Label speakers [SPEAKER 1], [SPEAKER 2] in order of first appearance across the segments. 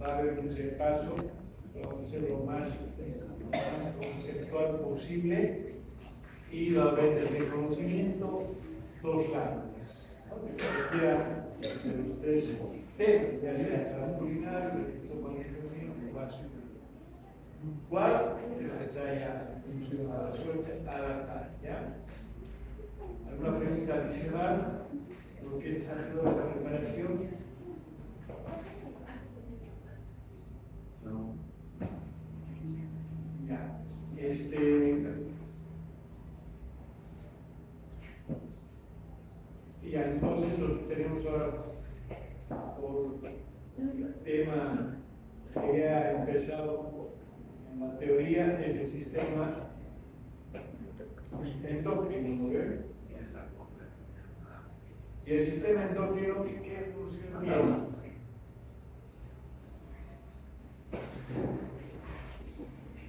[SPEAKER 1] va a haber un repaso, vamos a hacer lo más conceptual posible y va a haber el reconocimiento dos láminas, ¿no? Que cualquiera de los tres temas, ya sea hasta un culinario, el registro patrimonial, básico. ¿Cuál? Está ya a la suerte adaptar, ¿ya? ¿Alguna pregunta adicional? ¿Lo que es toda esta preparación? No. Ya. Y ya, entonces lo que tenemos ahora por tema que ya ha empezado en la teoría es el sistema endocrino, ¿no? Y el sistema endocrino, ¿qué función tiene?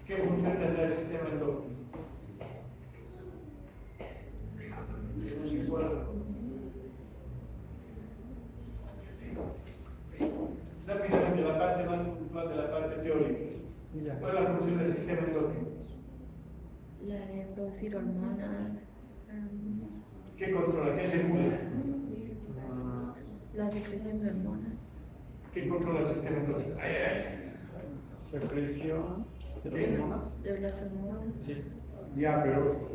[SPEAKER 1] ¿Qué función tendrá el sistema endocrino? No sé cuál. Rápidamente, la parte más puntual de la parte teórica. ¿Cuál es la función del sistema endocrino?
[SPEAKER 2] La de producir hormonas.
[SPEAKER 1] ¿Qué controla? ¿Qué regula?
[SPEAKER 2] La secreción de hormonas.
[SPEAKER 1] ¿Qué controla el sistema endocrino?
[SPEAKER 3] Secreción de hormonas.
[SPEAKER 2] De las hormonas.
[SPEAKER 3] Sí.
[SPEAKER 1] Ya, pero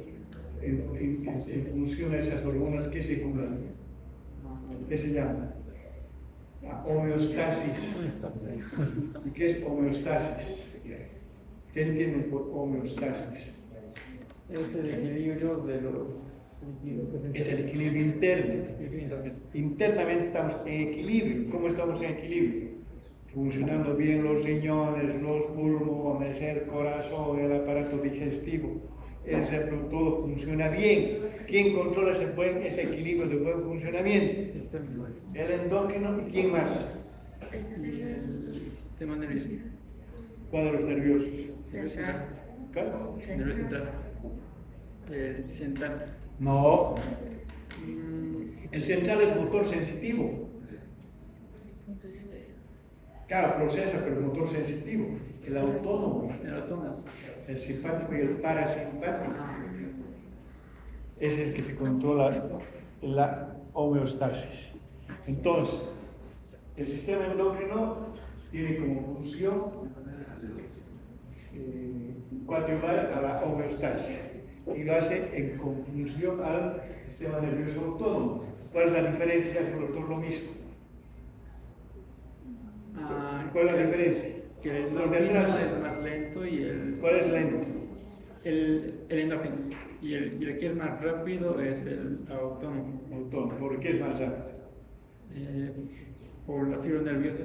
[SPEAKER 1] en función de esas hormonas, ¿qué se curan? ¿Qué se llama? La homeostasis. ¿Y qué es homeostasis? ¿Qué entienden por homeostasis?
[SPEAKER 3] Es el equilibrio de los líquidos.
[SPEAKER 1] Es el equilibrio interno. Internamente estamos en equilibrio. ¿Cómo estamos en equilibrio? Funcionando bien los riñones, los pulmones, el corazón, el aparato digestivo. El todo funciona bien. ¿Quién controla ese equilibrio de buen funcionamiento? El endocrino y ¿quién más?
[SPEAKER 3] Y el sistema nervioso.
[SPEAKER 1] ¿Cuál de los nerviosos?
[SPEAKER 2] Central.
[SPEAKER 1] Claro.
[SPEAKER 3] Nervio central. Central.
[SPEAKER 1] No. El central es motor sensitivo. Claro, procesa, pero motor sensitivo. El autónomo.
[SPEAKER 3] El autónomo.
[SPEAKER 1] El simpático y el parasimpático es el que te controla la homeostasis. Entonces, el sistema endocrino tiene como función coadyuvar a la homeostasis y lo hace en conjunción al sistema nervioso autónomo. ¿Cuál es la diferencia? Hacen los dos lo mismo. ¿Cuál es la diferencia?
[SPEAKER 3] Que el
[SPEAKER 1] Los
[SPEAKER 3] endócrino
[SPEAKER 1] de atrás.
[SPEAKER 3] es más lento y el...
[SPEAKER 1] ¿Cuál es lento?
[SPEAKER 3] El endócrino. Y el que es más rápido es el autónomo.
[SPEAKER 1] Autónomo. ¿Por qué es más rápido?
[SPEAKER 3] Por la fibra nerviosa.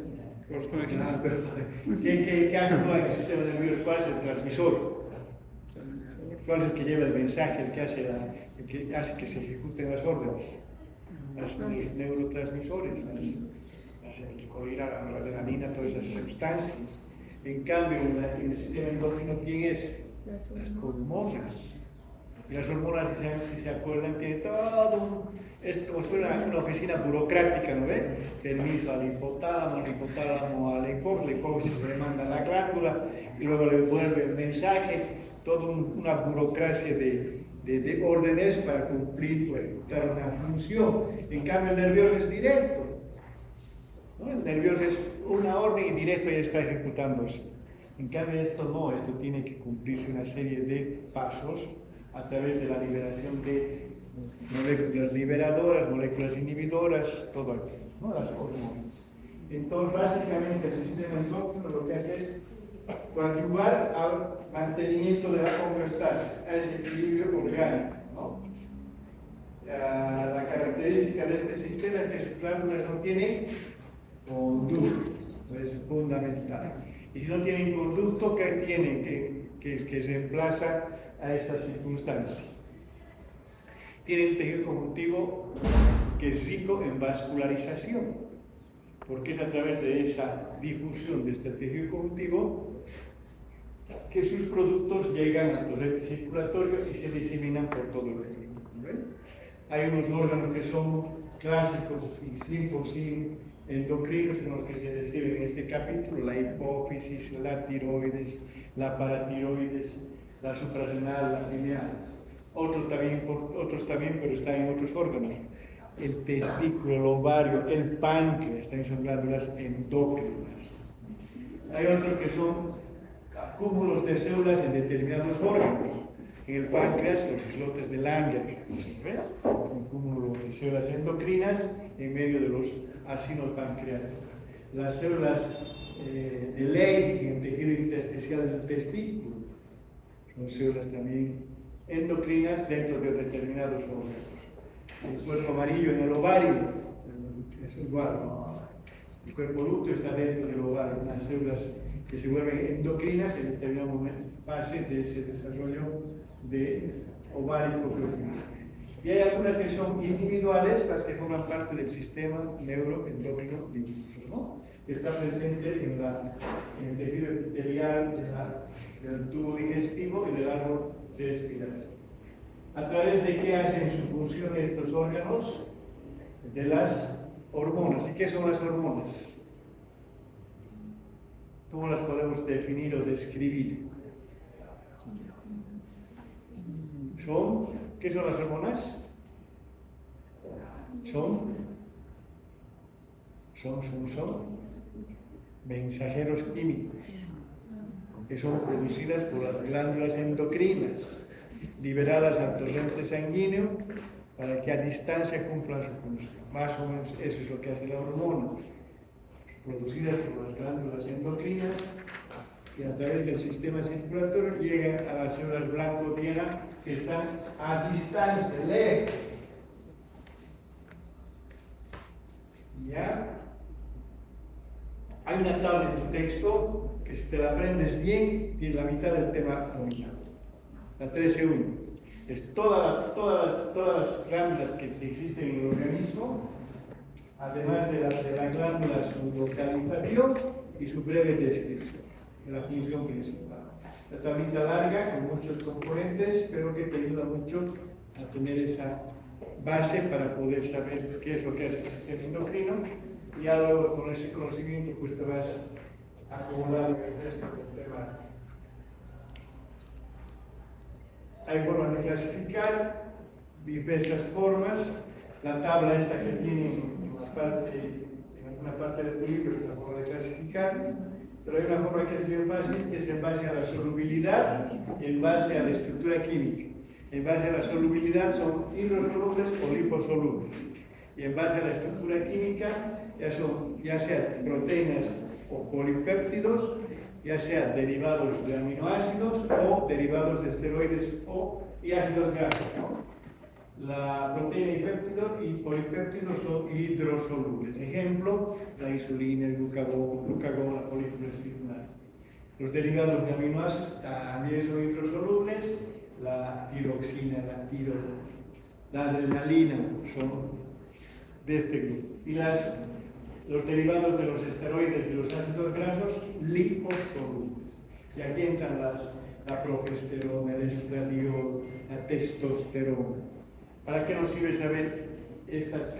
[SPEAKER 3] Por las conexiones.
[SPEAKER 1] ¿Qué actúa en el sistema nervioso? ¿Cuál es el transmisor? ¿Cuál es el que lleva el mensaje, el que hace que se ejecuten las órdenes? Los neurotransmisores, las acetilcolina, la noradrenalina, todas esas sustancias. En cambio, en el sistema endocrino, ¿quién es?
[SPEAKER 2] Las
[SPEAKER 1] Las
[SPEAKER 2] hormonas.
[SPEAKER 1] hormonas. Y las hormonas, si se acuerdan, tienen todo esto es una oficina burocrática, ¿no ven? Permiso al hipotálamo a la hipófisis, le manda la glándula y luego le vuelve el mensaje, toda una burocracia de órdenes para cumplir o ejecutar una función. En cambio, el nervioso es directo, ¿no? El nervioso es una orden y directo ya está ejecutándose. En cambio, esto no, esto tiene que cumplirse una serie de pasos a través de la liberación de moléculas liberadoras, moléculas inhibidoras, todo aquello, ¿no? Las hormonas. Entonces, básicamente, el sistema endocrino lo que hace es coadyuvar al mantenimiento de la homeostasis, a ese equilibrio orgánico, ¿no? La característica de este sistema es que sus glándulas no tienen conducto, es fundamental. Y si no tienen conducto, ¿qué tienen? Que se emplaza a esta circunstancia. Tienen tejido conjuntivo que es rico en vascularización, porque es a través de esa difusión de este tejido conjuntivo que sus productos llegan a los redes circulatorios y se diseminan por todo el cuerpo. Hay unos órganos que son clásicos y 100% endocrinos son los que se describen en este capítulo: la hipófisis, la tiroides, la paratiroides, la suprarrenal, la pineal. Otros también, pero están en otros órganos: el testículo, el ovario, el páncreas, también son glándulas endócrinas. Hay otros que son cúmulos de células en determinados órganos. En el páncreas, los islotes de Langer, ¿ves? Un cúmulo de células endocrinas en medio de los ácidos pancreáticos. Las células de Leydig en el tejido intersticial del testículo son células también endocrinas dentro de determinados órganos. El cuerpo amarillo en el ovario es igual, ¿no? El cuerpo lúteo está dentro del ovario, unas células que se vuelven endocrinas en determinada fase de ese desarrollo de ovárico femenino. Y hay algunas que son individuales, las que forman parte del sistema neuroendocrino difuso, ¿no? Que está presente en el tejido epitelial del tubo digestivo y del árbol respiratorio. ¿A través de qué hacen su función estos órganos? De las hormonas. ¿Y qué son las hormonas? ¿Cómo las podemos definir o describir? ¿Qué son las hormonas? Son mensajeros químicos que son producidas por las glándulas endocrinas, liberadas al torrente sanguíneo para que a distancia cumplan su función. Más o menos eso es lo que hace la hormona, producidas por las glándulas endocrinas, y a través del sistema circulatorio llegan a las células blanco-diana que están a distancia, lejos. ¿Ya? Hay una tabla en tu texto que, si te la aprendes bien, tiene la mitad del tema dominado. La 13.1 es todas las glándulas que existen en el organismo, además de la glándula, su localización y su breve descripción de la función principal. La tablita larga con muchos componentes, pero que te ayuda mucho a tener esa base para poder saber qué es lo que hace el sistema endocrino, y ya luego con ese conocimiento pues te vas acumulando el resto del tema. Hay formas de clasificar, diversas formas. La tabla esta que tiene en alguna parte de tu libro es una forma de clasificar, pero hay una forma que es bien fácil, que es en base a la solubilidad y en base a la estructura química. En base a la solubilidad son hidrosolubles o liposolubles, y en base a la estructura química ya sea proteínas o polipéptidos, ya sea derivados de aminoácidos o derivados de esteroides y ácidos grasos, ¿no? La proteína y polipéptidos son hidrosolubles. Ejemplo, la insulina, el glucagón, la polifenolistirona. Los derivados de aminoácidos también son hidrosolubles. La tiroxina, la adrenalina son de este grupo. Y los derivados de los esteroides y los ácidos grasos, liposolubles. Y aquí entran la progesterona, el estradiol, la testosterona. ¿Para qué nos sirve saber estas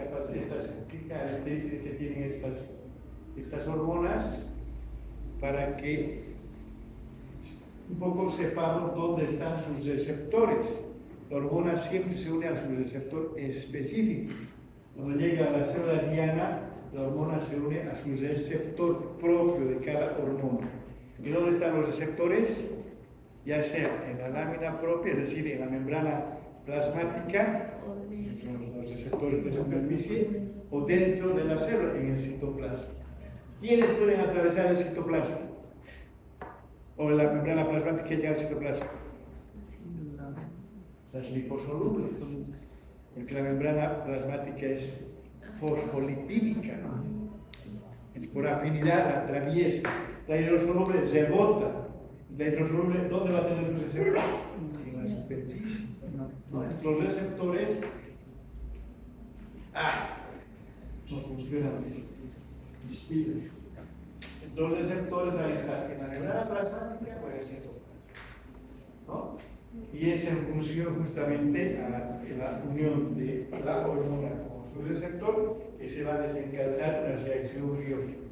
[SPEAKER 1] características que tienen estas hormonas? Para que un poco sepamos dónde están sus receptores. La hormona siempre se une a su receptor específico. Cuando llega a la célula diana, la hormona se une a su receptor propio de cada hormona. ¿Y dónde están los receptores? Ya sea en la lámina propia, es decir, en la membrana plasmática, los receptores de superficie, o dentro de la célula, en el citoplasma. ¿Quiénes pueden atravesar el citoplasma? O la membrana plasmática que llega al citoplasma. Las liposolubles, porque la membrana plasmática es fosfolipídica, ¿no? Es por afinidad, la atraviesa. La hidrosoluble rebota. La hidrosoluble, ¿dónde va a tener sus receptores? En la superficie. Los receptores no funcionan así. Los receptores van a estar en la membrana plasmática o en el citoplasma, ¿no? Y es en función justamente a la unión de la hormona con su receptor que que se va a desencadenar una reacción bioquímica.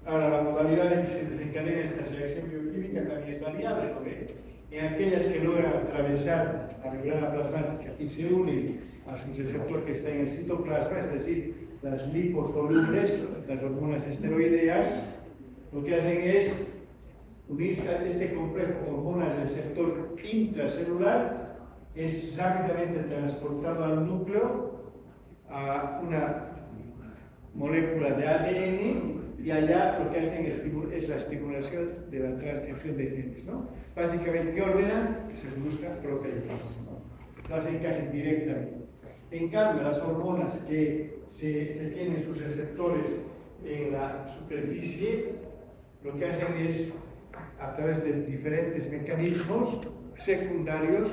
[SPEAKER 1] Ahora, la modalidad en que se desencadena esta reacción bioquímica también es variable, ¿no ve? En aquellas que logran atravesar la membrana plasmática y se unen a su receptor que está en el citoplasma, es decir, las liposolubles, las hormonas esteroideas, lo que hacen es unirse a este complejo hormona-receptor intracelular, es rápidamente transportado al núcleo a una molécula de ADN y allá lo que hacen es la estimulación de la transcripción de genes, ¿no? Básicamente, ¿qué ordenan? Que se produzcan proteínas, ¿no? Lo hacen casi directamente. En cambio, las hormonas que tienen sus receptores en la superficie, lo que hacen es, a través de diferentes mecanismos secundarios,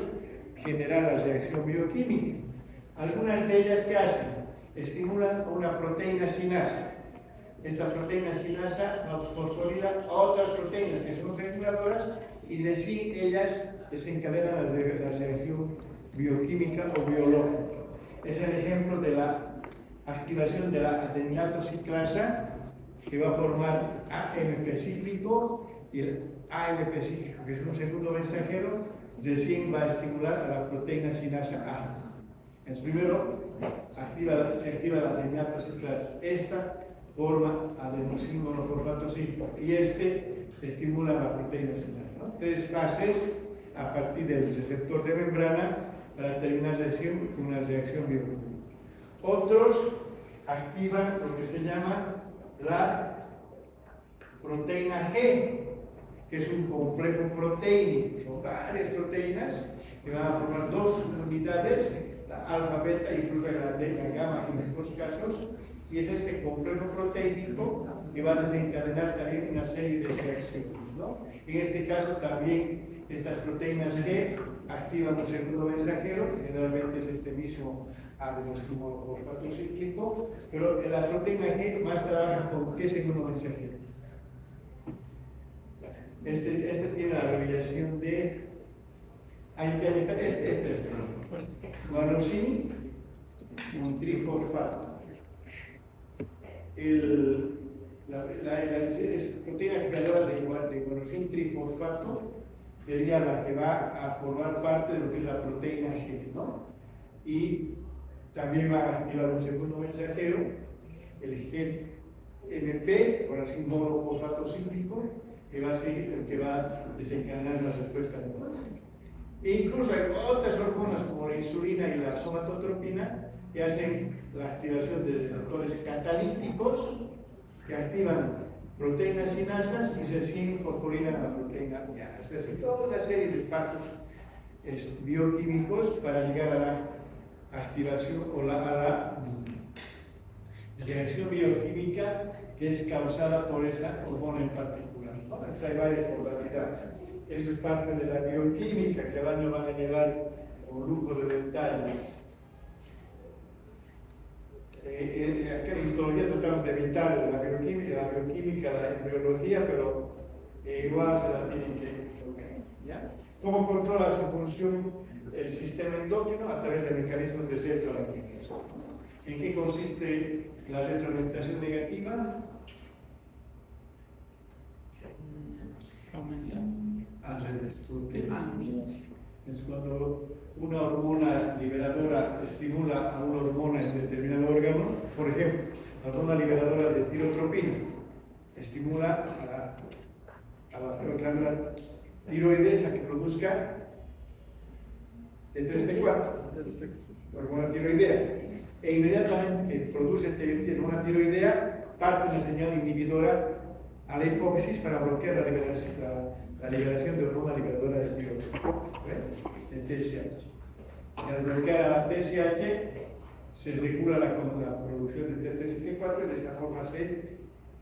[SPEAKER 1] generar la reacción bioquímica. Algunas de ellas, ¿qué hacen? Estimulan una proteína sinasa. Esta proteína sinasa fosforila a otras proteínas que son reguladoras y así ellas desencadenan la reacción bioquímica o biológica. Es el ejemplo de la activación de la adenylato ciclasa, que va a formar AMP cíclico, y el AMP cíclico, que es un segundo mensajero, recién va a estimular a la proteína sinasa A. Es primero se activa la adenylato ciclasa. Esta forma adenosín monofosfato cíclico y este estimula la proteína sinasa, ¿no? 3 fases a partir del receptor de membrana para terminar una reacción bioquímica. Otros activan lo que se llama la proteína G, que es un complejo proteínico. Son varias proteínas que van a formar 2 unidades, la alfa, beta, incluso la gamma en algunos casos, y es este complejo proteínico que va a desencadenar también una serie de reacciones, ¿no? En este caso también estas proteínas G activan un segundo mensajero, que generalmente es este mismo adenosín monofosfato cíclico, pero la proteína G más trabaja con ¿qué segundo mensajero? Este tiene la abreviación de... Ahí está, guanosín trifosfato. La proteína creadora de guanosín trifosfato sería la que va a formar parte de lo que es la proteína G, ¿no? Y también va a activar un segundo mensajero, el gen MP, por así monofosfato cíclico, que va a ser el que va a desencadenar la respuesta neuronal. E incluso hay otras hormonas como la insulina y la somatotropina que hacen la activación de receptores catalíticos que activan proteínas sinasas y recién fosforilan la proteína A. Es decir, toda una serie de pasos bioquímicos para llegar a la activación o a la reacción bioquímica que es causada por esa hormona en particular, ¿no? Entonces hay varias modalidades. Eso es parte de la bioquímica que ahora nos van a llevar con lujo de detalles. Acá en histología tratamos de evitar la bioquímica, la embriología, pero igual se la tienen que tocar, ¿ya? ¿Cómo controla su función el sistema endocrino? A través de mecanismos de retroalimentación. ¿En qué consiste la retroalimentación negativa? Es cuando una hormona liberadora estimula a una hormona en determinado órgano, por ejemplo, la hormona liberadora de tirotropina estimula a la glándula tiroides a que produzca T3-T4, la hormona tiroidea, e inmediatamente que produce una tiroidea parte una señal inhibidora a la hipófisis para bloquear la liberación de hormona liberadora de tiroides, de TSH. Y al bloquear a la TSH se regula la producción de T3 y T4 y de esa forma se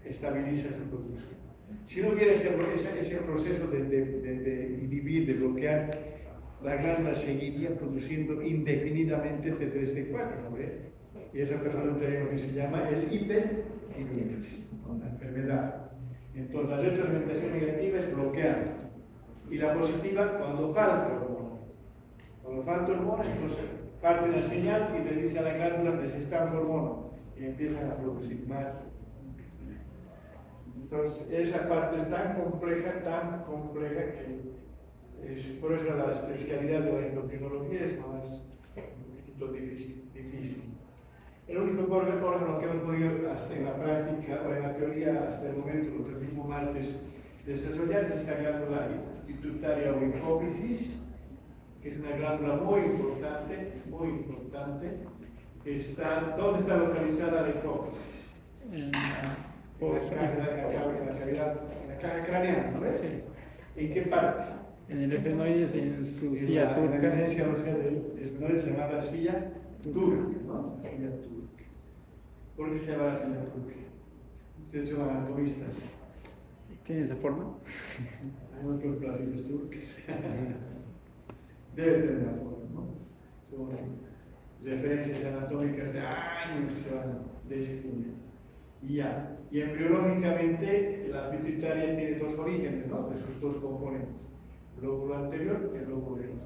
[SPEAKER 1] estabiliza su producción. Si no hubiera ese proceso de inhibir, de bloquear, la glándula seguiría produciendo indefinidamente T3-T4, ¿no ve? Y esa persona entraría en lo que se llama el hipertiroidismo, ¿no? La enfermedad. Entonces, la retroalimentación negativa es bloquear. Y la positiva, cuando falta hormona. Cuando falta hormona, entonces parte una señal y le dice a la glándula necesitamos hormonas y empiezan a producir más. Entonces, esa parte es tan compleja que por eso la especialidad de la endocrinología es más un poquito difícil. El único órgano que hemos podido hasta en la práctica o en la teoría hasta el momento, los del mismo martes, desarrollar es esta glándula pituitaria o hipófisis, que es una glándula muy importante, que está, ¿dónde está localizada la hipófisis?
[SPEAKER 3] En
[SPEAKER 1] la caja craneana, ¿no ves?
[SPEAKER 3] Sí.
[SPEAKER 1] ¿En qué parte?
[SPEAKER 3] En el efenoides, en su
[SPEAKER 1] En
[SPEAKER 3] silla
[SPEAKER 1] la
[SPEAKER 3] turca.
[SPEAKER 1] evidencia ósea del esfenoides se llama la silla turca, ¿no? La silla turca. ¿Por qué se llama la silla turca? Ustedes son anatomistas.
[SPEAKER 3] ¿Tiene esa forma?
[SPEAKER 1] Hay otros platillos turcos. Debe tener una forma, ¿no? Son referencias anatómicas de años que se van descubriendo. Y ya. Y embriológicamente, la pituitaria tiene dos orígenes, ¿no? De sus dos componentes. El lóbulo anterior y el lóbulo posterior.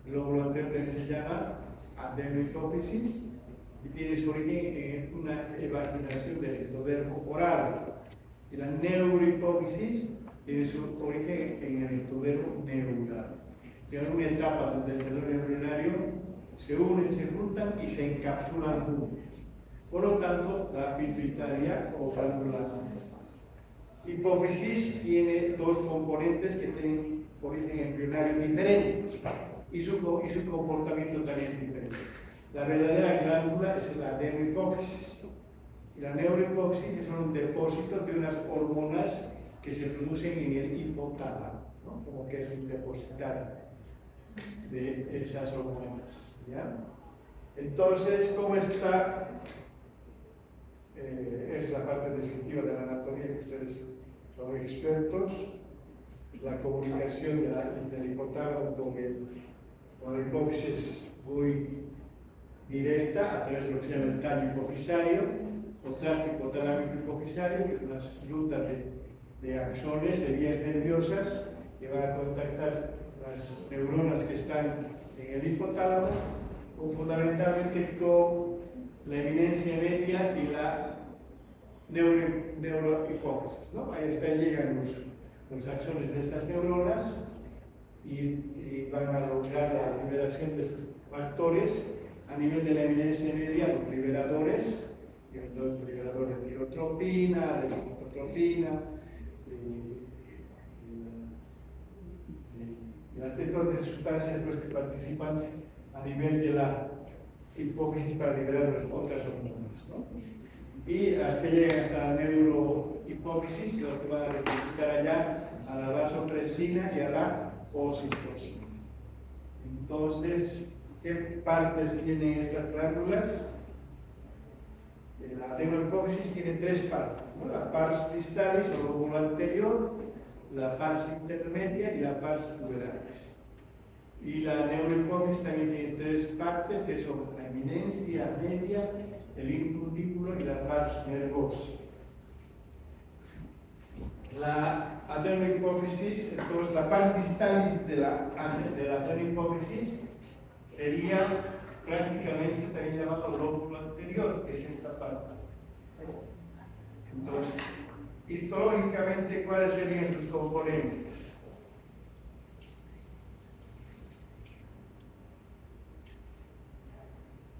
[SPEAKER 1] El lóbulo anterior se llama adenohipófisis y tiene su origen en una evaginación del ectodermo oral. Y la neurohipófisis tiene su origen en el ectodermo neural. En alguna etapa del desarrollo embrionario se unen, se juntan y se encapsulan juntos. Por lo tanto, la pituitaria o glándula hipófisis tiene dos componentes que tienen origen embrionario diferentes y su comportamiento también es diferente. La verdadera glándula es la adenohipófisis y la neurohipófisis es un depósito de unas hormonas que se producen en el hipotálamo, ¿no? Como que es un depositario de esas hormonas, ¿ya? Entonces, ¿cómo está? Es la parte descriptiva de la anatomía que ustedes son expertos. La comunicación del hipotálamo con la hipófisis muy directa a través de lo que se llama el tallo hipofisario, o tracto hipotalámico hipofisario, que es una ruta de axones, de vías nerviosas, que van a contactar las neuronas que están en el hipotálamo, fundamentalmente con la eminencia media y la neurohipófisis, ¿no? Ahí llegan los axones de estas neuronas y van a lograr la liberación de sus factores a nivel de la eminencia media, los liberadores, los liberadores de tirotropina, de fototropina, y las de sustancias pues, que participan a nivel de la hipófisis para liberar las otras hormonas, ¿no? Y hasta que llegan hasta la neurohipófisis, los que van a representar allá a la vasopresina y a la oxitocina. Entonces, ¿qué partes tienen estas glándulas? La neurohipófisis tiene tres partes, ¿no? La pars distalis o lóbulo anterior, la pars intermedia y la pars puberalis. Y la neurohipófisis también tiene tres partes que son la eminencia media, el infundíbulo y la pars nervosa. La adenohipófisis, entonces la pars distalis de la adenohipófisis sería prácticamente también llamado lóbulo anterior, que es esta parte. Entonces, histológicamente, ¿cuáles serían sus componentes?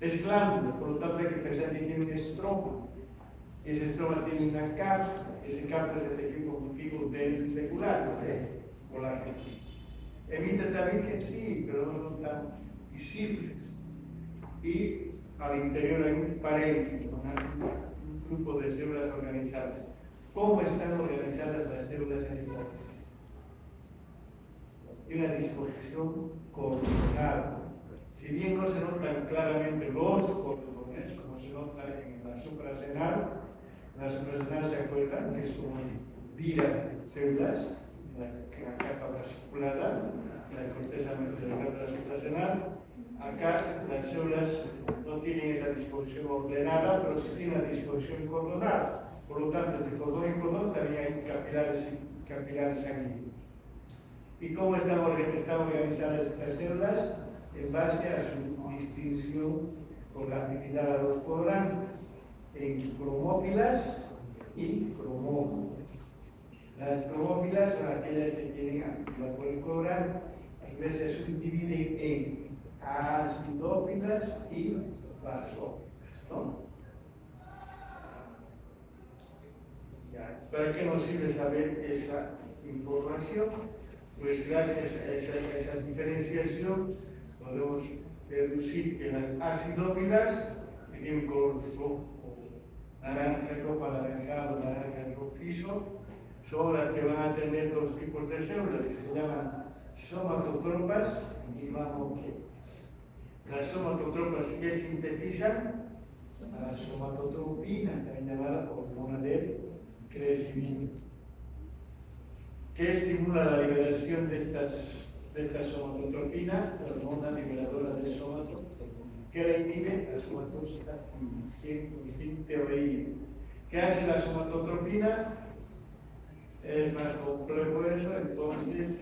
[SPEAKER 1] Es glándula, por lo tanto hay que pensar que tiene un estroma. Ese estroma tiene una cápsula, ese cápsula es el tejido conjuntivo del celular, colágeno. Emite también que sí, pero no son tan visibles. Y al interior hay un parénquima, un grupo de células organizadas. ¿Cómo están organizadas las células en hipófisis? Y una disposición coordinada. Si bien no se notan claramente los cordones, como se nota en la suprasrenal se acuerdan que es como tiras de células en la capa fasciculada, en la corteza medular de la suprasrenal. Acá las células no tienen esa disposición ordenada, pero sí tienen una disposición cordonada. Por lo tanto, entre cordón y cordón también hay capilares sanguíneos. ¿Y cómo están organizadas estas células? en base a su distinción por la afinidad a los colorantes en cromófilas y cromófilas. Las cromófilas son aquellas que tienen afinidad por el colorante. A su vez se subdividen en acidófilas y basófilas, ¿no? ¿Para qué nos sirve saber esa información? Pues gracias a esa diferenciación podemos deducir que las acidófilas, que tienen un color rojo, naranja, rojo anaranjado, naranja rojizo, son las que van a tener dos tipos de células que se llaman somatotropas y mamotropas. Las somatotropas que sintetizan a la somatotropina, también llamada hormona del crecimiento, que estimula la liberación de esta somatotropina, la hormona liberadora de somatotropina, que la inhibe la somatosita, sin teoría. ¿Qué hace la somatotropina? Es más complejo eso, entonces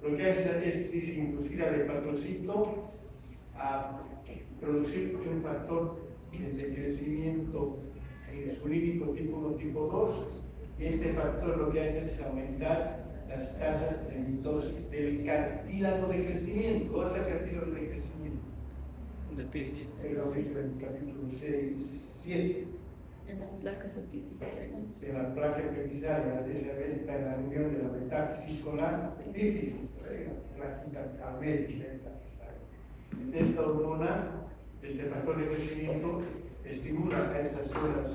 [SPEAKER 1] lo que hace es inducir al hepatocito a producir un factor de crecimiento insulínico tipo 1, tipo 2, y este factor lo que hace es aumentar las tasas de mitosis del cartílago de crecimiento. ¿Dónde está el cartílago de crecimiento? Lo visto en el capítulo 6, 7.
[SPEAKER 2] En las placas epifisiales.
[SPEAKER 1] En la placa epifisaria, está en la unión de la metáfisis con la epífisis, la plaquita almética. Esta hormona, este factor de crecimiento, estimula a esas células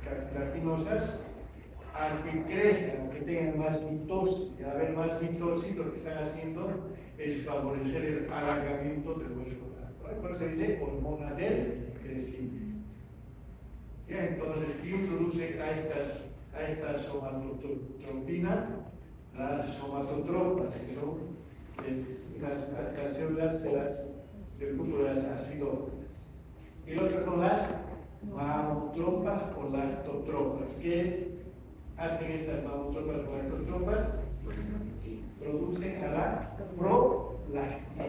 [SPEAKER 1] cartilaginosas a que crezcan, a que tengan más mitosis. Y al haber más mitosis, lo que están haciendo es favorecer el alargamiento del hueso grande. Por eso se dice hormona del crecimiento. Ya, entonces, ¿qué introduce a esta somatotropina? Las somatotropas, que son las células del grupo de las acidófilas. Y lo otro son las mamotropas o lactotropas. ¿Qué hacen estas mamotropas o lactotropas? Producen a la prolactina.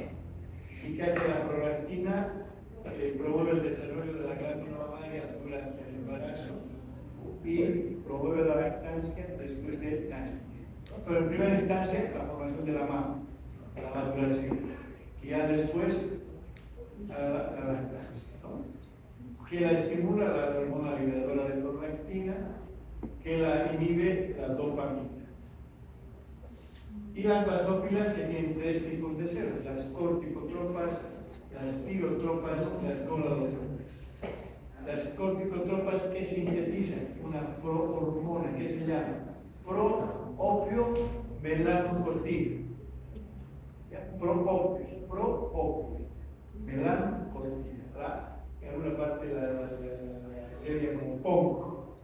[SPEAKER 1] ¿Y qué hace la prolactina? Promueve el desarrollo de la glándula mamaria durante el embarazo y promueve la lactancia después del nacimiento. Pero en primera instancia, la formación de la mama, la maduración, y ya después la lactancia, ¿no? Que la estimula la hormona liberadora de prolactina, que la inhibe la dopamina. Y las basófilas, que tienen tres tipos de células: las corticotropas, las tirotropas y las gonadotropas. Las corticotropas que sintetizan una prohormona que se llama pro-opio melanocortina. Pro-opio melanocortina. En alguna parte la leía como pongo.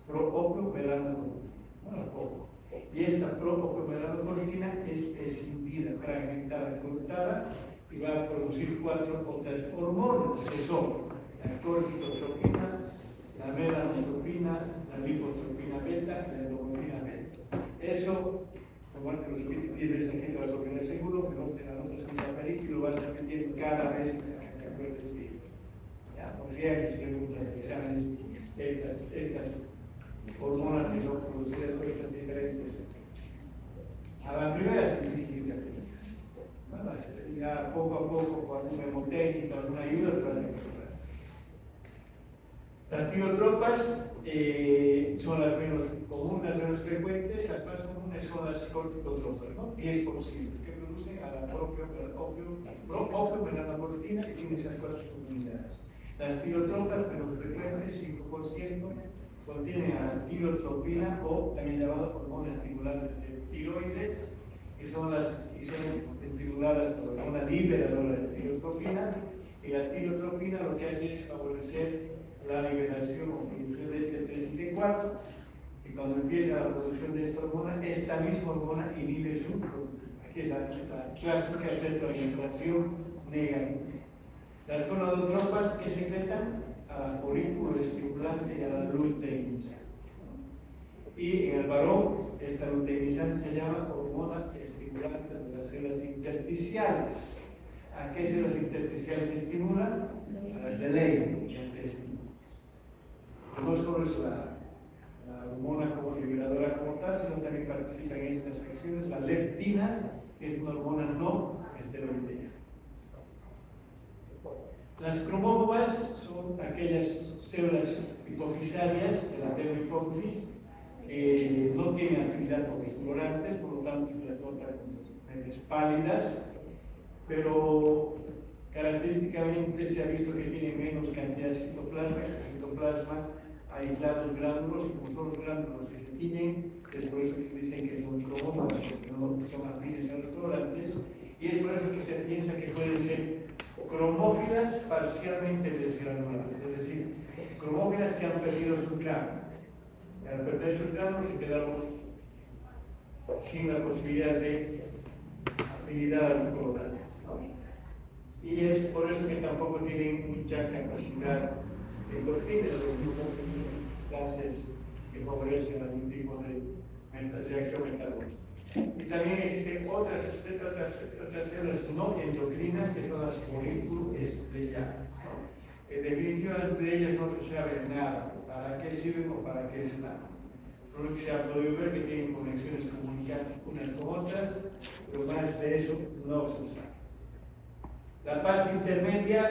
[SPEAKER 1] Pro-opio melanocortina. Bueno, poco. Y esta pro-opio melanocortina es escindida, fragmentada, cortada, y va a producir 4 otras hormonas, que son la corticotropina, la melanotropina, la lipotropina beta y la endotropina beta. Eso, como que lo repites 10 veces aquí, te vas a obtener seguro, pero te la notas con la película y lo vas a repetir cada vez que te acuerdes de ello. Ya, porque si hay preguntas de exámenes, estas hormonas que son producidas por estas diferentes. A la primera se significa bueno, ya poco a poco, con alguna hemotécnica, alguna ayuda, para mejorar. Las tirotropas son las menos comunes, las menos frecuentes. Las más comunes son las corticotropas, ¿no? 10%, que producen a la propia opio melanocortina, y tienen esas 4 subunidades. Las tirotropas menos frecuentes, 5%, contienen a la tirotropina, o también llamada hormona estimulante de tiroides, que son estimuladas por la hormona liberadora de tirotropina. Y la tirotropina lo que hace es favorecer la liberación o producción de T3 y T4, y cuando empieza la producción de esta hormona, esta misma hormona inhibe su producción. Aquí es la clásica retroalimentación negativa. Las gonadotropas que secretan a la folículo estimulante y a la luteína. Y en el varón, esta luteinizante se llama hormona estimulante de las células intersticiales. ¿A qué células intersticiales estimulan? A las de Leydig y al intestino. No solo es la hormona como liberadora como tal, sino también participa en estas acciones la leptina, que es una hormona no esteroidea. Las cromófobas son aquellas células hipofisarias de la dermohipófisis que no tienen afinidad con los colorantes, por lo tanto se las nota con medias pálidas, pero característicamente se ha visto que tienen menos cantidad de citoplasma, y su citoplasma aislados glándulos, y como son los glándulos que se tiñen, es por eso que dicen que son cromófobas, porque no son afines a los colorantes, y es por eso que se piensa que pueden ser cromófilas parcialmente desgranuladas, es decir, cromófilas que han perdido su gránulo. Al perder sus gránulos se quedaron sin la posibilidad de afinidad a los colorantes, ¿no? Y es por eso que tampoco tienen mucha capacidad de endocrina, es decir, sustancias que favorecen algún tipo de reacción metabólica. Y también existen otras células no endocrinas que son las folículo-estrelladas. Definitivamente de ellas no se sabe nada, para qué sirven o para qué están. Solo que se ha podido ver que tienen conexiones comunicantes unas con otras, pero más de eso no se sabe. La pars intermedia,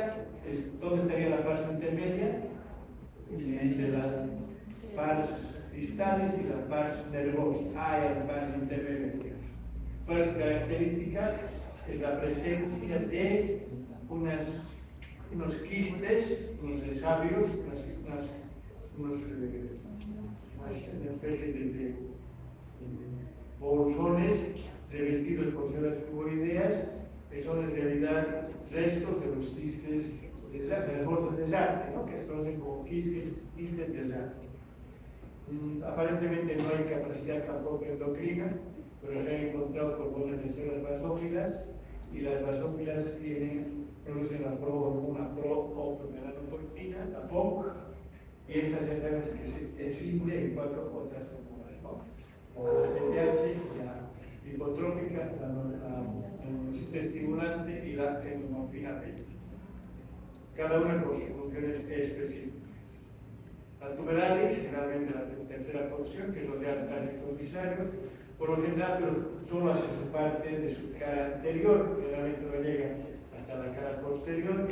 [SPEAKER 1] ¿dónde estaría la pars intermedia? Entre las pars distales y la pars nervosa. Hay la pars intermedia. Por su característica es la presencia de unos quistes, unos resabios, una especie de bolsones revestidos por células cuboideas, que son en realidad restos de los quistes de las bolsas de Zarte, ¿no? Que se conocen como quistes de Zarte. Aparentemente no hay capacidad tampoco endocrina, pero se han encontrado colonias de células basófilas, y las basófilas producen la hormona pro-melanotoxina, la POC, y estas ya sabemos que se escinde en 4 otras hormonas, ¿no? La STH, la hipotrópica, la estimulante y la endorfina beta. Cada una con sus funciones específicas. La tuberalis, generalmente la tercera porción, que es lo de alta por lo general, pero solo hace su parte de su cara anterior, generalmente no llega hasta la cara posterior.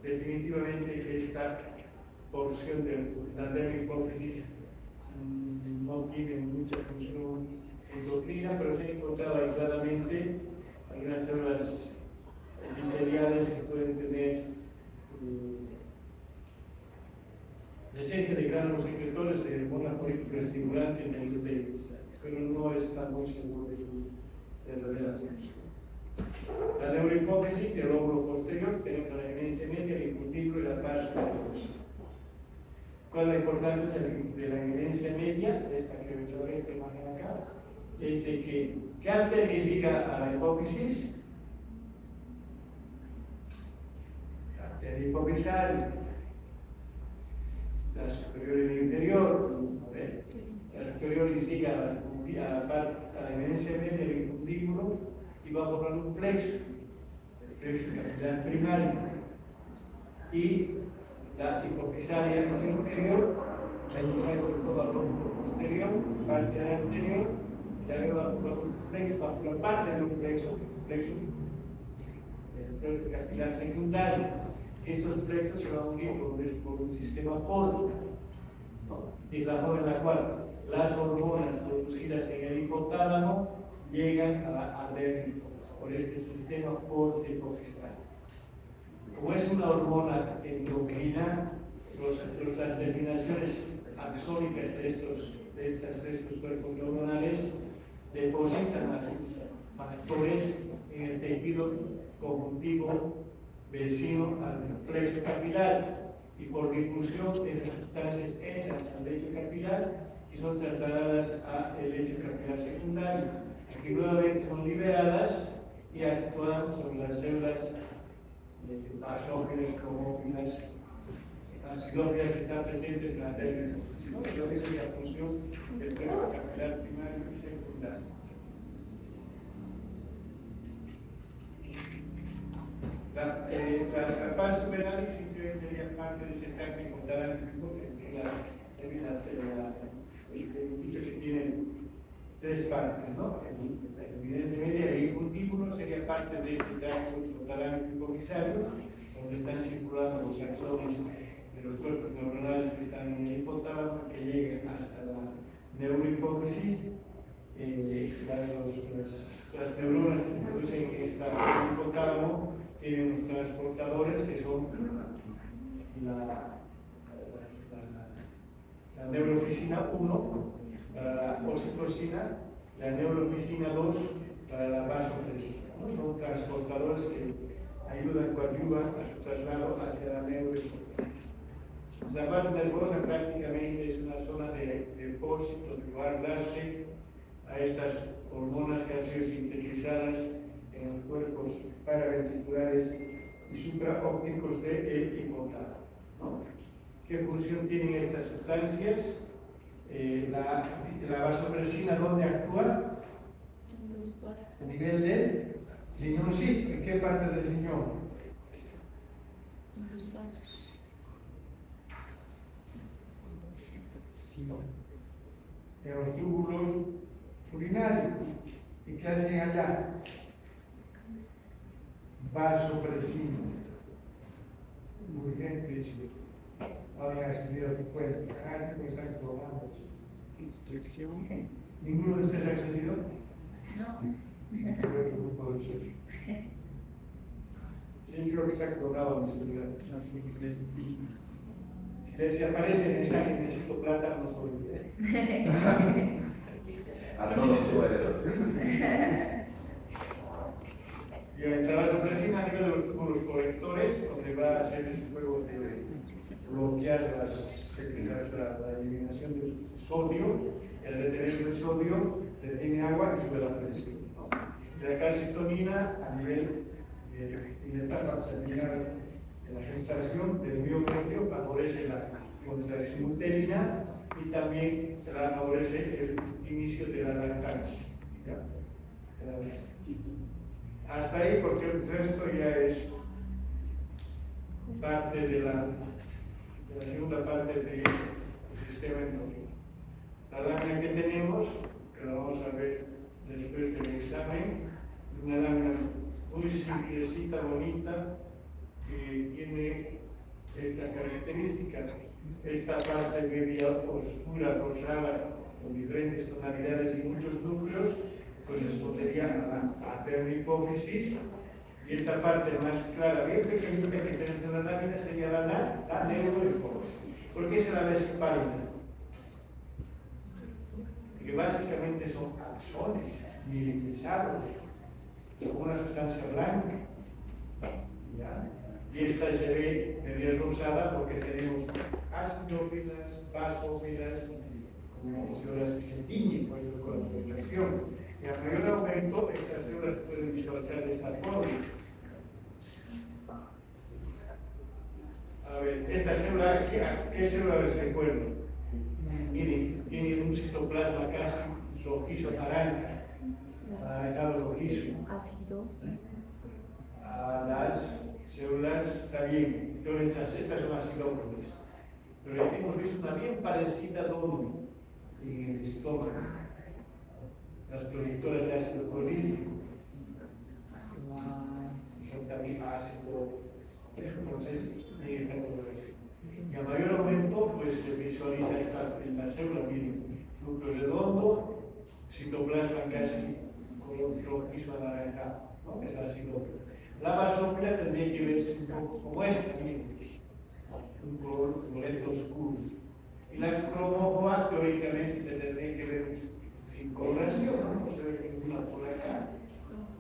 [SPEAKER 1] Definitivamente esta porción de la dermohipófisis no tiene mucha función endocrina, pero se ha encontrado aisladamente algunas células epiteliales que pueden tener presencia de gránulos secretores de hormona folículo-estimulante en el útero, pero no está muy seguro de la relación. La neurohipófisis del lóbulo posterior, tenemos la eminencia media, el infundíbulo y la pars nervosa. ¿Cuál es la importancia de la eminencia media? Esta que veo esta imagen acá, es de que ¿qué arteria llega a la hipófisis? La arteria hipofisaria, la superior y la inferior, la superior sigue a la eminencia media del infundíbulo y va a formar un plexo, el plexo capilar primario, y la hipofisaria inferior, la inferior sobre todo al lóbulo posterior, parte de la anterior, y también va a formar un plexo, la parte de un plexo, el plexo capilar secundario. Estos plexos se van a unir por un sistema pórtico, ¿no? Y es la forma en la cual las hormonas producidas en el hipotálamo llegan al dermis por este sistema pórtico-fiscal. Como es una hormona endocrina, las terminaciones axónicas de estos cuerpos hormonales depositan a sus factores en el tejido conjuntivo vecino al plexo capilar, y por difusión esas sustancias entran al lecho capilar y son trasladadas al lecho capilar secundario. Aquí nuevamente son liberadas y actúan sobre las células basófilas, cromófilas, acidófilas que están presentes en la arteria hipófisis, ¿no? Pero esa es la función del cuerpo capilar primario y secundario. La paz superior simplemente sería parte de ese tracto hipotalámico, que es el dicho que tiene tres partes, ¿no? La evidencia media y el cultíbulo sería parte de este tracto hipotalámico hipofisario, donde están circulando los axones de los cuerpos neuronales que están en el hipotálamo, que llegan hasta la neurohipófisis. Las neuronas que se producen en este hipotálamo tienen unos transportadores que son la neuroficina 1 para la oxitocina, la neuroficina 2 para la vasopresina, ¿no? Son transportadores que ayudan, coadyuvan a su traslado hacia la neurohipófisis. La base nerviosa prácticamente es una zona de depósito, de guardarse a estas hormonas que han sido sintetizadas en los cuerpos paraventriculares y supraópticos del hipotálamo, ¿no? ¿Qué función tienen estas sustancias? La vasopresina, ¿dónde actúa?
[SPEAKER 2] En los vasos.
[SPEAKER 1] A nivel del riñón, sí. ¿En qué parte del riñón?
[SPEAKER 2] En los vasos.
[SPEAKER 1] En los túbulos urinarios. ¿Y qué hacen allá? Vasopresina. Muy bien, dicho. Habían accedido a tu cuerpo. Me están clonando.
[SPEAKER 3] Instrucción.
[SPEAKER 1] ¿Ninguno de ustedes ha accedido?
[SPEAKER 2] No.
[SPEAKER 1] Yo puedo decir. Sí, creo que está clonado en seguridad. Si aparece en el citoplasma, no soy bien.
[SPEAKER 4] A todos puede.
[SPEAKER 1] Y la vasopresina a nivel de los túbulos colectores, donde va a hacer ese juego de bloquear la eliminación del sodio, el retener el sodio retiene agua y sube la presión, ¿no? La calcitonina a nivel de la etapa terminal de la gestación del miocondrio favorece la contracción uterina y también favorece el inicio de la lactancia, ¿ya? Hasta ahí, porque el resto ya es parte de la segunda parte del sistema endócrino. La lámina que tenemos, que la vamos a ver después del examen, es una lámina muy simplecita, bonita, que tiene esta característica. Esta parte media oscura, rosada, con diferentes tonalidades y muchos núcleos, correspondería a la aternohipófisis, y esta parte más clara, bien pequeñita que tenemos en la lámina, sería la neurohipófisis. ¿Por qué se la ves pálida? Porque básicamente son axones mielinizados, son una sustancia blanca, ¿ya? Y esta se ve media rosada porque tenemos acidófilas, basófilas, como células que se tiñen con la fermentación. Y a mayor aumento, estas células pueden visualizar de esta forma. A ver, esta célula, ¿qué célula les recuerdo? Miren, tiene un citoplasma casi rojizo naranja, anaranjado rojizo.
[SPEAKER 2] Ácido.
[SPEAKER 1] A las células está bien, estas son acidófilas. Pero hemos visto una bien parecida donde en el estómago. Las productoras de ácido clorhídrico son también ácido, entonces ahí está todo eso. Y a mayor aumento, pues se visualiza esta célula, miren, núcleo redondo, citoplasma casi color rojizo anaranjado, ¿no? Es la acidófila. La basófila tendría que verse un poco como esta, miren, un color violeta oscuro. Y la cromoboa teóricamente se tendría que ver sin coloración, no se ve ninguna por acá,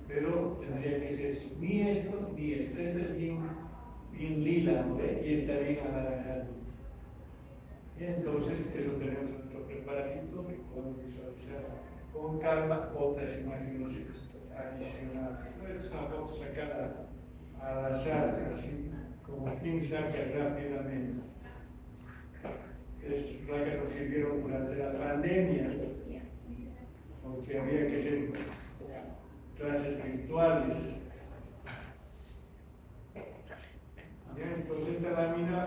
[SPEAKER 1] pero tendría que ser ni esto ni esto. Este es bien lila, ¿no? Y está bien anaranjado. Y entonces eso tenemos en nuestro preparatito que podemos visualizar con calma otras imágenes adicionales. Es una foto sacada al azar, así como quien saca rápidamente. Esas placas nos sirvieron durante la pandemia, porque había que hacer clases virtuales. Bien, entonces esta lámina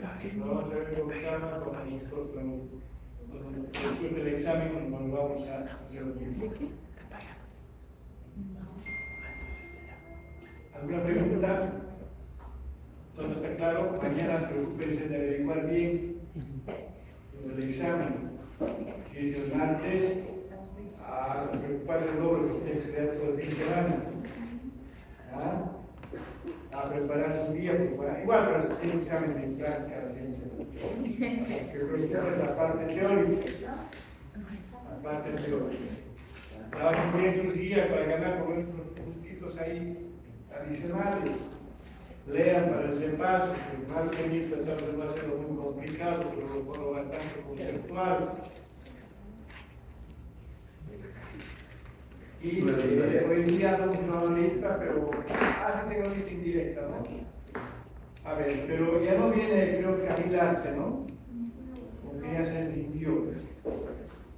[SPEAKER 1] la vamos a ver con calma después del examen cuando vamos a hacer el tiempo. ¿Alguna pregunta? ¿Todo está claro? Mañana preocúpense de averiguar bien el examen. Si es el martes, a preocuparse el doble porque tiene que estudiar todo el fin de semana. ¿Ah? A preparar su día, igual, pero se tiene examen de práctica, la ciencia. Que preocupa es la parte teórica. La parte teórica. Trabajen bien sus días para ganar por unos puntitos ahí adicionales. Lean para el CEPAS, que mal que bien pensamos que va a ser muy complicado, pero lo pongo bastante conceptual. Y hoy día no tengo una lista, pero sí tengo lista indirecta, ¿no? A ver, pero ya no viene, creo que Camila Arce, ¿no? Porque ya se rindió.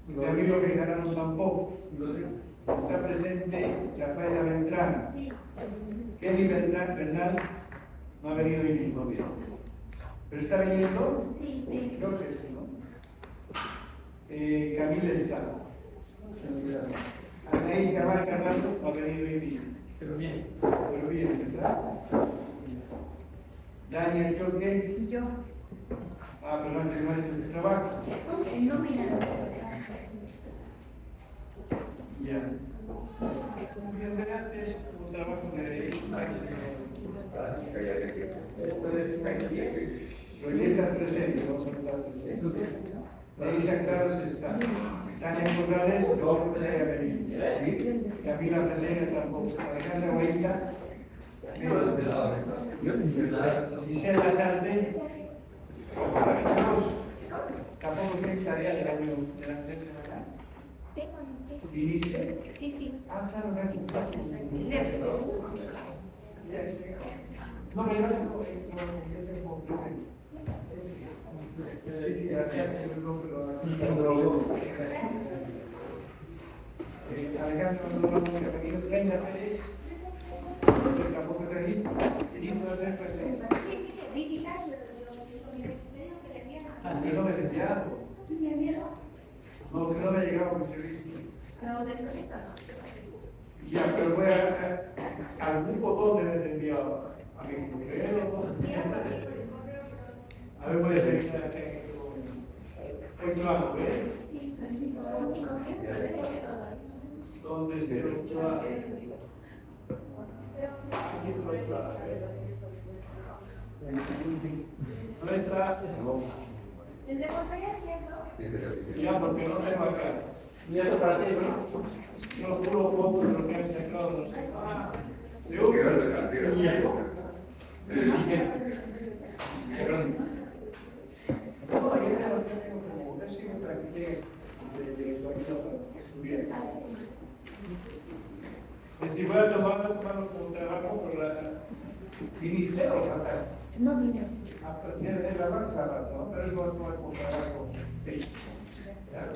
[SPEAKER 1] Mis amigos que ganaron tampoco. Está presente Rafaela Beltrán. Kelly Bernal no ha venido hoy mismo. ¿Pero está viniendo?
[SPEAKER 2] Sí.
[SPEAKER 1] Creo que sí, ¿no? Camila está. Anaí Carvalho no ha venido hoy mismo.
[SPEAKER 3] Pero bien.
[SPEAKER 1] Pero bien, ¿verdad? Daniel Choque.
[SPEAKER 2] Yo.
[SPEAKER 1] Pero no ha hecho su trabajo.
[SPEAKER 2] En nómina.
[SPEAKER 1] Ya. Como ya antes, un trabajo de países. Pero ya estás presente, vamos a estar presentes. Neisha Claros está. Tania Corrales no puede venir. Camila Freseña tampoco. Alejandra Huelta. Gisela Lazarte. Tampoco tienes tarea del año de la tercera. ¿Viniste?
[SPEAKER 2] Sí.
[SPEAKER 1] Claro, gracias. No, pero yo tengo presente. Sí, gracias. Alejandro, no ha venido. Reina Pérez. Tampoco está listo. Listo, no está presente. Sí, no me he enviado. No, que no me ha llegado con servicio. Ya, pero voy a algún botón debes enviado a mi correo. A ver, voy a revisar aquí en este momento. Hoy trabajo, ¿ves? ¿Dónde está el trabajo? Aquí está el trabajo. ¿No está? Ya, porque no tengo acá.
[SPEAKER 3] ¿Y esto para ti, no?
[SPEAKER 1] Yo puro foto de lo que han sacado, no sé. ¿De un?
[SPEAKER 3] ¿Y eso? Perdón.
[SPEAKER 1] No, yo tengo como, no sé, para que llegues de tu ayuda para estudiar. Si voy a tomarlo como trabajo por la ministerio, fantástico.
[SPEAKER 2] No vine.
[SPEAKER 1] A partir de la marcha, ¿no? Pero es lo que como trabajo. Sí. Claro.